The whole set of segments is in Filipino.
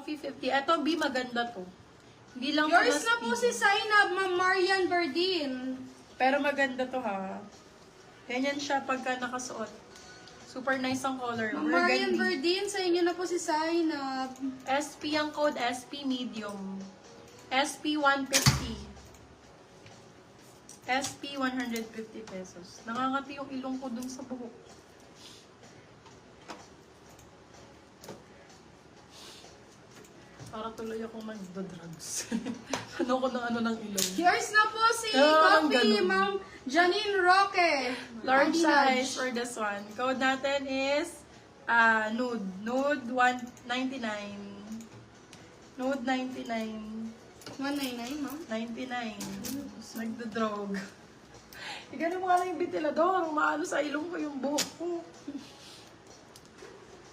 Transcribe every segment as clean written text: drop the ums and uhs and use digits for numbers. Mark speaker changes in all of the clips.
Speaker 1: Coffee 50. Ito, B, maganda to. Hindi lang
Speaker 2: Yours
Speaker 1: to
Speaker 2: na po si Zainab, Ma'am Marian Berdin.
Speaker 1: Pero maganda to ha. Ganyan siya pagka nakasuot. Super nice ang color.
Speaker 2: Ma'am Marian
Speaker 1: Burgundy.
Speaker 2: Berdin, sa inyo na po si Zainab.
Speaker 1: SP ang code, SP medium. SP 150. SP 150 pesos. Nangangati yung ilong ko dun sa buhok. Para tuloy akong magdo-drugs. ano ko ng ano ng ilong.
Speaker 2: Yours na po si
Speaker 1: ang
Speaker 2: Coffee,
Speaker 1: ganun.
Speaker 2: Ma'am Janine Roque.
Speaker 1: Large
Speaker 2: Andy
Speaker 1: size
Speaker 2: Nudge.
Speaker 1: for this one. Code natin is nude. Nude 199. Nude 99.
Speaker 2: 199, ma'am.
Speaker 1: 99. Nagdo-drog. Igano mo nga lang yung ventilador. Maano sa ilong ko yung buhok ko.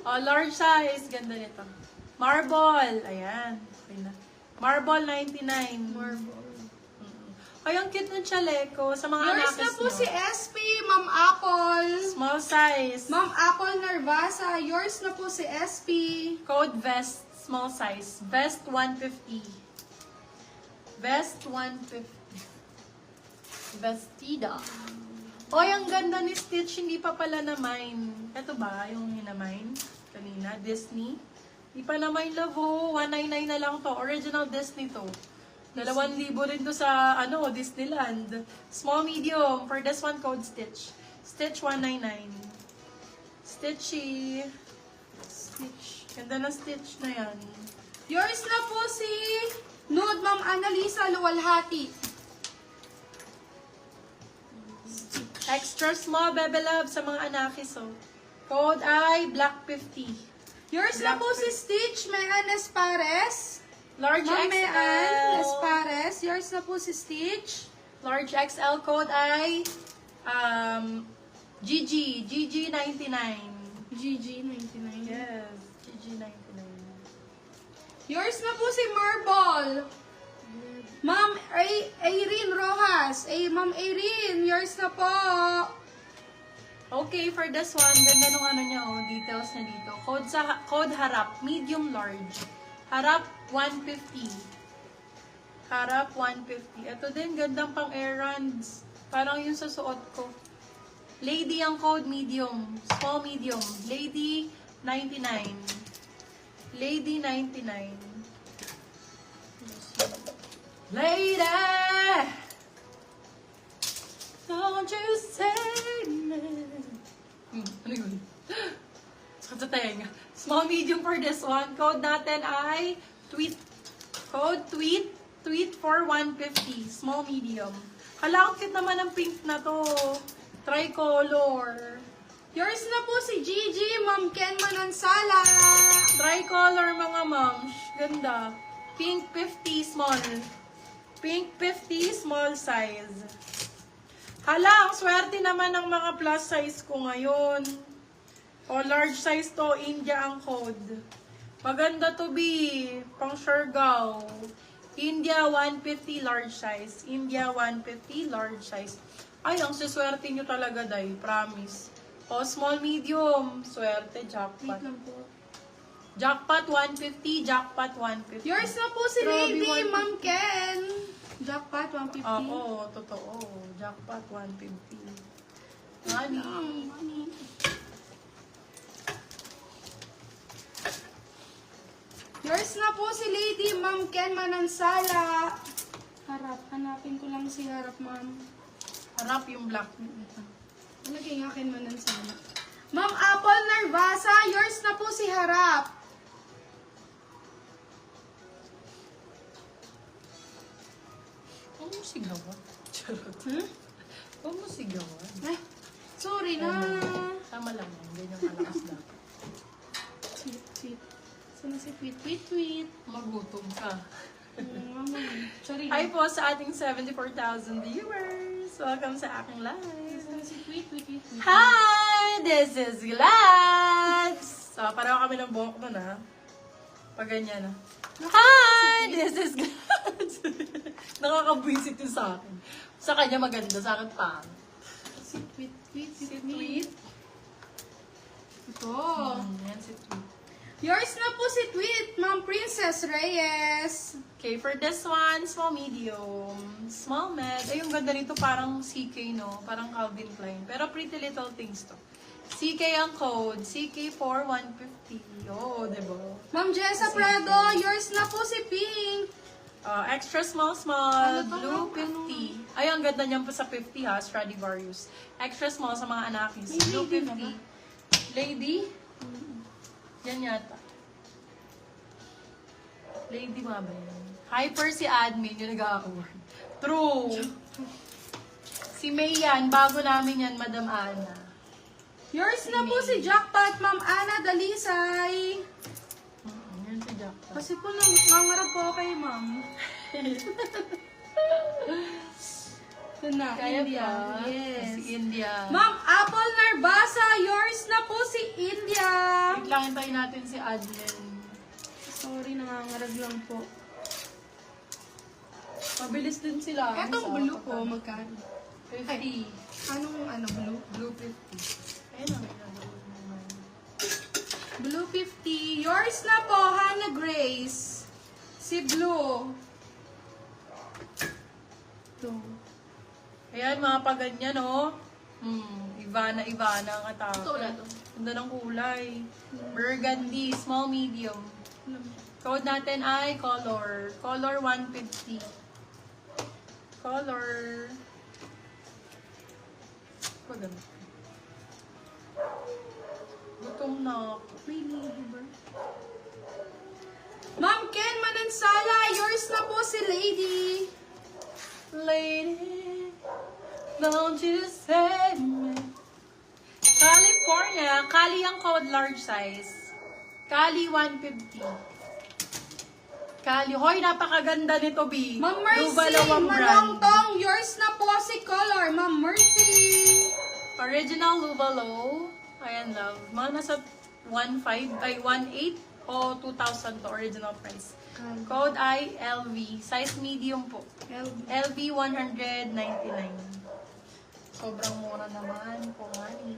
Speaker 1: Oh, large size. Ganda nito. Marble. Ayan. Okay na. Marble 99.
Speaker 2: Marble.
Speaker 1: Ay, ang cute ng chaleco. Sa mga
Speaker 2: Yours
Speaker 1: anakis
Speaker 2: na po
Speaker 1: nyo.
Speaker 2: si SP, Ma'am Apple.
Speaker 1: Small size.
Speaker 2: Ma'am Apple Narvasa. Yours na po si SP.
Speaker 1: Code vest. Small size. Vest 150. Vest 150. Vestida. Oy, ang ganda ni Stitch. Hindi pa pala na mine. Ito ba yung hinamine? Kanina. Disney. Hindi pa na mine, love. 199 na lang to. Original Disney to. 2,000 rin to sa, Disneyland. Small, medium. For this one, code Stitch. Stitch 199. Stitchy. Stitch. Ganda na Stitch na yan.
Speaker 2: Yours na po si Nude, Ma'am Annalisa Luwalhati.
Speaker 1: Extra small, Bebe Love, sa mga anakis, oh. Code ay Black 50.
Speaker 2: Yours na po si Stitch, Mean Espares.
Speaker 1: Large
Speaker 2: Ma'am Mean
Speaker 1: XL.
Speaker 2: Espares. Yours na po si Stitch.
Speaker 1: Large XL code ay GG99.
Speaker 2: GG99.
Speaker 1: Yes, GG99.
Speaker 2: Yours na po si Marble. Ma'am Irene Rojas. Ma'am Irene, yours na po.
Speaker 1: Okay, for this one, ganda nung niya, details na dito. Code harap, medium large. Harap 150. Harap 150. Ito din, gandang pang errands. Parang yung sa suot ko. Lady ang code, medium. Small, medium. Lady 99. Lady 99. Lady! Don't you say me. Ano yun? Sakit sa tenga. Small, medium for this one. Code natin ay tweet. Code tweet. Tweet for 150. Small, medium. Hala, ang cute naman ang pink na to. Tricolor.
Speaker 2: Yours na po si Gigi, Ma'am Ken Manansala.
Speaker 1: Tricolor mga moms. Ganda. Pink 50 small. Pink 50 small size. Hala, ang swerte naman ng mga plus size ko ngayon. O large size to, India ang code. Maganda to be. Pang Siargao. India 150 large size. India 150 large size. Ay, ang siswerte nyo talaga, Day. Promise. O small medium. Swerte, jackpot.
Speaker 2: Wait lang po.
Speaker 1: Jackpot 150, jackpot 150.
Speaker 2: Yours na po si
Speaker 1: Grabe,
Speaker 2: Lady,
Speaker 1: 150.
Speaker 2: Ma'am Ken. Jackpot 150.
Speaker 1: Oo, totoo. Jackpot 150. Honey.
Speaker 2: Money. Yours na po si Lady, Ma'am Ken Manansala. Harap. Hanapin ko lang si Harap, ma'am.
Speaker 1: Harap yung black.
Speaker 2: Naging akin Manansala. Ma'am Apple Narvasa, yours na po si Harap.
Speaker 1: Huwag mo sigawan. Charot. Huwag mo sigawan.
Speaker 2: Ay, sorry na.
Speaker 1: Tama lang yan. Ganyan kalakas dapat.
Speaker 2: Tweet, tweet. Sana si tweet, tweet, tweet.
Speaker 1: Magutom ka.
Speaker 2: Sorry.
Speaker 1: Hi po sa ating 74,000 viewers. Welcome sa aking live.
Speaker 2: Sana si tweet, tweet, tweet, tweet.
Speaker 1: Hi! This is Glads! So, pareho kami ng buhok nun, ha? Pag ganyan, ha? Hi! This is Glads! Nakakabwisit yun sa akin. Sa kanya maganda, sa akin pa.
Speaker 2: Si tweet, tweet,
Speaker 1: Si
Speaker 2: si
Speaker 1: Tweet.
Speaker 2: tweet. Ito.
Speaker 1: Yan si Tweet.
Speaker 2: Yours na po si Tweet, Ma'am Princess Reyes.
Speaker 1: Okay, for this one, small medium, small med. Ay, yung ganda nito parang CK, no? Parang Calvin Klein. Pero Pretty Little Things to. CK ang code. CK4150. Oh, diba?
Speaker 2: Ma'am Jessa Prado, yours na po si Pink.
Speaker 1: Extra small,
Speaker 2: Ano to,
Speaker 1: blue
Speaker 2: ma'am?
Speaker 1: 50. Ay, ang ganda niyan po sa 50 ha, Stradivarius. Extra small sa mga anakis.
Speaker 2: May
Speaker 1: Blue
Speaker 2: lady na
Speaker 1: 50. Lady? Yan yata. Lady mga ba yan? Hyper si admin, yung nag-a-award. True. Si May yan, bago namin yan, Madam Ana.
Speaker 2: Yours na po si Jackpot, Ma'am Ana Dalisay.
Speaker 1: Yan si Jack.
Speaker 2: Kasi po nangangarap po kay Ma'am. Ito na,
Speaker 1: Kaya
Speaker 2: India.
Speaker 1: pa?
Speaker 2: Yes.
Speaker 1: Si India.
Speaker 2: Ma'am Apple Narbasa, yours na po si India.
Speaker 1: Wait lang, hintayin natin si admin.
Speaker 2: Sorry, nangangarap lang po.
Speaker 1: Mabilis din sila.
Speaker 2: Etong
Speaker 1: Sa
Speaker 2: blue po,
Speaker 1: pagka-
Speaker 2: magkano?
Speaker 1: 50.
Speaker 2: Anong blue?
Speaker 1: Blue 50. Ayun ang blue naman.
Speaker 2: Blue 50. Yours na po, Hannah Grace. Si Blue. Ito.
Speaker 1: Ayan, mga paganyan, oh. Ivana ang atake.
Speaker 2: Ito wala to.
Speaker 1: Ganda ng kulay. Burgundy, small, medium. Code natin ay color. Color 150. Color. Maganda. Gutom na ako.
Speaker 2: May lihi ba? Ma'am Ken Manansala, yours na po si Lady.
Speaker 1: Lady, don't you say me. California, Kali ang code large size. Kali 150. Kali, hoy, napakaganda nito, B.
Speaker 2: Ma'am Mercy,
Speaker 1: Lubalawang brand.
Speaker 2: Malongtong, yours na po si Color. Ma'am Mercy.
Speaker 1: Original Luvalo. Ayan, love. Mga nasa 1.5, ay 1.8 o 2,000 to original price. Code ay LV. Size medium po. LV 199. Sobrang mura naman po, honey.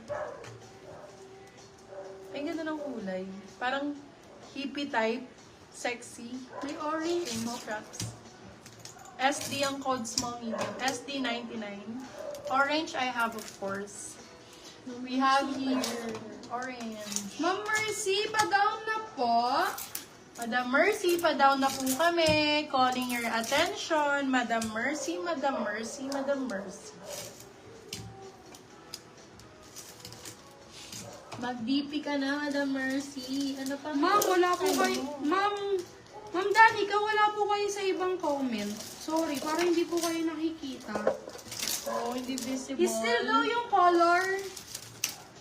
Speaker 1: Ay, ganda ng kulay. Parang hippie type. Sexy.
Speaker 2: May orange.
Speaker 1: Pink straps. SD ang code small medium. SD 99. Orange I have, of course. We have here orange.
Speaker 2: Ma'am Mercy, pa-down na po.
Speaker 1: Madam Mercy, pa-down na po kami. Calling your attention. Madam Mercy, Madam Mercy, Madam Mercy. Mag-DP ka na, Madam Mercy. Ano pa?
Speaker 2: Ma'am, wala po
Speaker 1: Ano?
Speaker 2: kayo. Ma'am Danica, wala po kayo sa ibang comment. Sorry, parang hindi po kayo nakikita.
Speaker 1: Oh, hindi visible.
Speaker 2: Is still low yung color.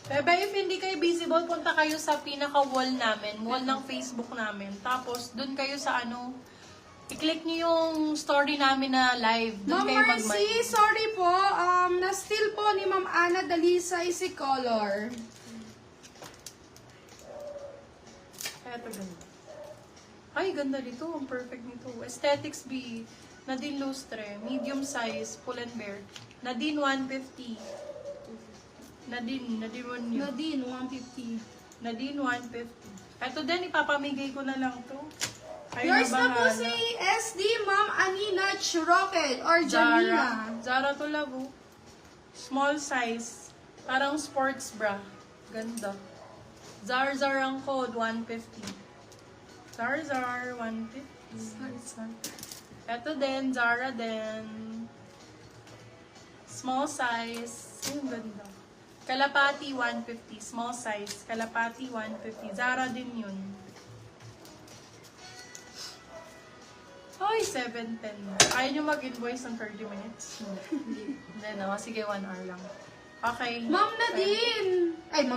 Speaker 1: Bebe, if hindi kayo visible, punta kayo sa pinaka-wall namin, wall ng Facebook namin. Tapos, dun kayo sa ano, i-click niyo yung story namin na live. Dun
Speaker 2: Ma'am
Speaker 1: kayo
Speaker 2: Mercy, sorry po. Na-steal po ni Ma'am Ana Dalisay si color.
Speaker 1: Eto, ganda. Ay, ganda dito. Ang perfect nito. Aesthetics B. Nadine Lustre. Medium size. Pull and bear. Nadine 150. Nadine 1 new.
Speaker 2: Nadine, 150.
Speaker 1: Nadine 150. Eto din, ipapamigay ko na lang to. Kayo
Speaker 2: Yours na po
Speaker 1: bahala.
Speaker 2: si SD Ma'am Anina Rocket or Janina.
Speaker 1: Zara to labo. Small size. Parang sports bra. Ganda. Zar ang code 150. Zar 150. Ito din, Zara din. Small size. Ang ganda. Kalapati 150. Small size. Kalapati 150. Zara din yun. Ay, 710. Ayaw nyo mag-invoice ng 30 minutes? Hindi. No? Sige, 1 hour lang. Okay.
Speaker 2: Ma'am Nadine. Ay, Ma'am